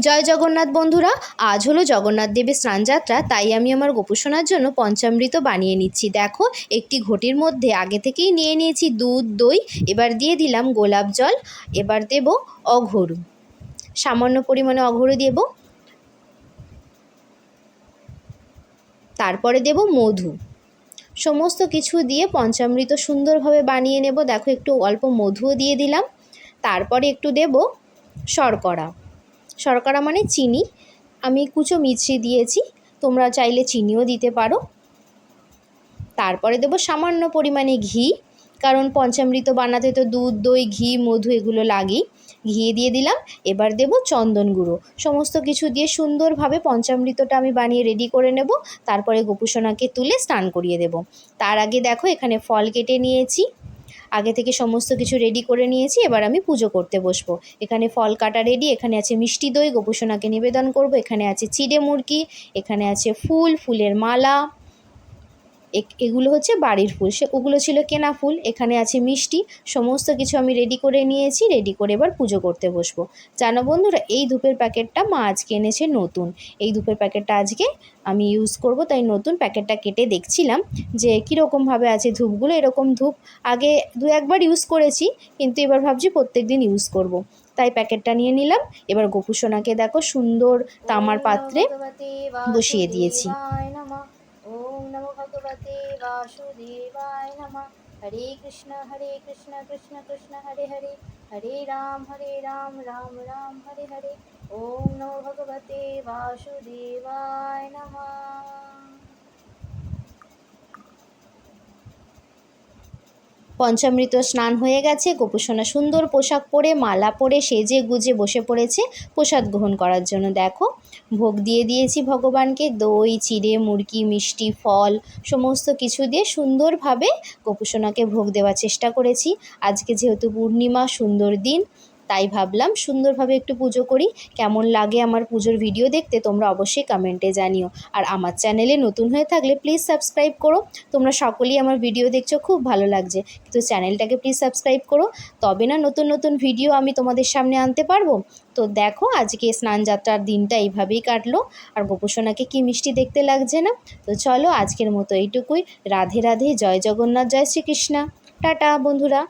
জয় জগন্নাথ বন্ধুরা, আজ হলো জগন্নাথ দেবের স্নানযাত্রা, তাই আমি আমার গোপুসোনার জন্য পঞ্চামৃত বানিয়ে নিচ্ছি। দেখো, একটি ঘটির মধ্যে আগে থেকেই নিয়ে নিয়েছি দুধ, দই। এবার দিয়ে দিলাম গোলাপ জল। এবার দেব অঘরু, সামান্য পরিমাণে অঘরু দেব। তারপরে দেব মধু। সমস্ত কিছু দিয়ে পঞ্চামৃত সুন্দরভাবে বানিয়ে নেব। দেখো, একটু অল্প মধুও দিয়ে দিলাম। তারপরে একটু দেব শর্করা। শর্করা মানে চিনি, আমি কুচো মিছরি দিয়েছি, তোমরা চাইলে চিনিও দিতে পারো। তারপরে দেব সামান্য পরিমাণে ঘি, কারণ পঞ্চামৃত বানাতে তো দুধ, দই, ঘি, মধু এগুলো লাগেই। ঘি দিয়ে দিলাম। এবার দেব চন্দন গুঁড়ো। সমস্ত কিছু দিয়ে সুন্দরভাবে পঞ্চামৃতটা আমি বানিয়ে রেডি করে নেব। তারপরে গোপুসোনাকে তুলে স্নান করিয়ে দেব। তার আগে দেখো, এখানে ফল কেটে নিয়েছি, আগে থেকে সমস্ত কিছু রেডি করে নিয়েছি। এবার আমি পুজো করতে বসবো। এখানে ফল কাটা রেডি, এখানে আছে মিষ্টি দই, গোপুসোনাকে নিবেদন করব। এখানে আছে চিড়ে মুরগি, এখানে আছে ফুল, ফুলের মালা, এগুলো হচ্ছে বাড়ির ফুল, ওগুলো ছিল কেনা ফুল। এখানে আছে মিষ্টি, সমস্ত কিছু আমি রেডি করে নিয়েছি। রেডি করে এবার পুজো করতে বসবো। জানো বন্ধুরা, এই ধূপের প্যাকেটটা মা আজকে এনেছে নতুন। এই ধূপের প্যাকেটটা আজকে আমি ইউজ করব, তাই নতুন প্যাকেটটা কেটে দেখছিলাম যে কীরকমভাবে আছে ধূপগুলো। এরকম ধূপ আগে দু একবার ইউজ করেছি, কিন্তু এবার ভাবছি প্রত্যেক দিন ইউজ করব, তাই প্যাকেটটা নিয়ে নিলাম। এবার গোপুসোনাকে দেখো সুন্দর তামার পাত্রে বসিয়ে দিয়েছি। ओम नमो भगवते वासुदेवाय नमः। हरे कृष्ण कृष्ण कृष्ण हरे हरे, हरे राम राम राम हरे हरे। ओम नमो भगवते वासुदेवाय नमः। পঞ্চামৃত স্নান হয়ে গেছে। গোপুসোনা সুন্দর পোশাক পরে, মালা পরে, সেজে গুজে বসে পড়েছে প্রসাদ গ্রহণ করার জন্য। দেখো, ভোগ দিয়ে দিয়েছি ভগবানকে। দই, চিড়ে মুরগি, মিষ্টি, ফল সমস্ত কিছু দিয়ে সুন্দরভাবে গোপুসোনাকে ভোগ দেওয়ার চেষ্টা করেছি। আজকে যেহেতু পূর্ণিমা, সুন্দর দিন, তাই ভাবলাম সুন্দরভাবে একটু পুজো করি। কেমন লাগে আমার পুজোর ভিডিও দেখতে তোমরা অবশ্যই কমেন্টে জানিও। আর আমার চ্যানেলে নতুন হয়ে থাকলে প্লিজ সাবস্ক্রাইব করো। তোমরা সকলেই আমার ভিডিও দেখছো, খুব ভালো লাগছে, কিন্তু চ্যানেলটাকে প্লিজ সাবস্ক্রাইব করো, তবে না নতুন নতুন ভিডিও আমি তোমাদের সামনে আনতে পারবো। তো দেখো, আজকে স্নানযাত্রার দিনটা এইভাবেই কাটলো। আর গোপুসোনাকে কি মিষ্টি দেখতে লাগছে না? তো চলো, আজকের মতো এইটুকুই। রাধে রাধে, জয় জগন্নাথ, জয় শ্রীকৃষ্ণ, টাটা বন্ধুরা।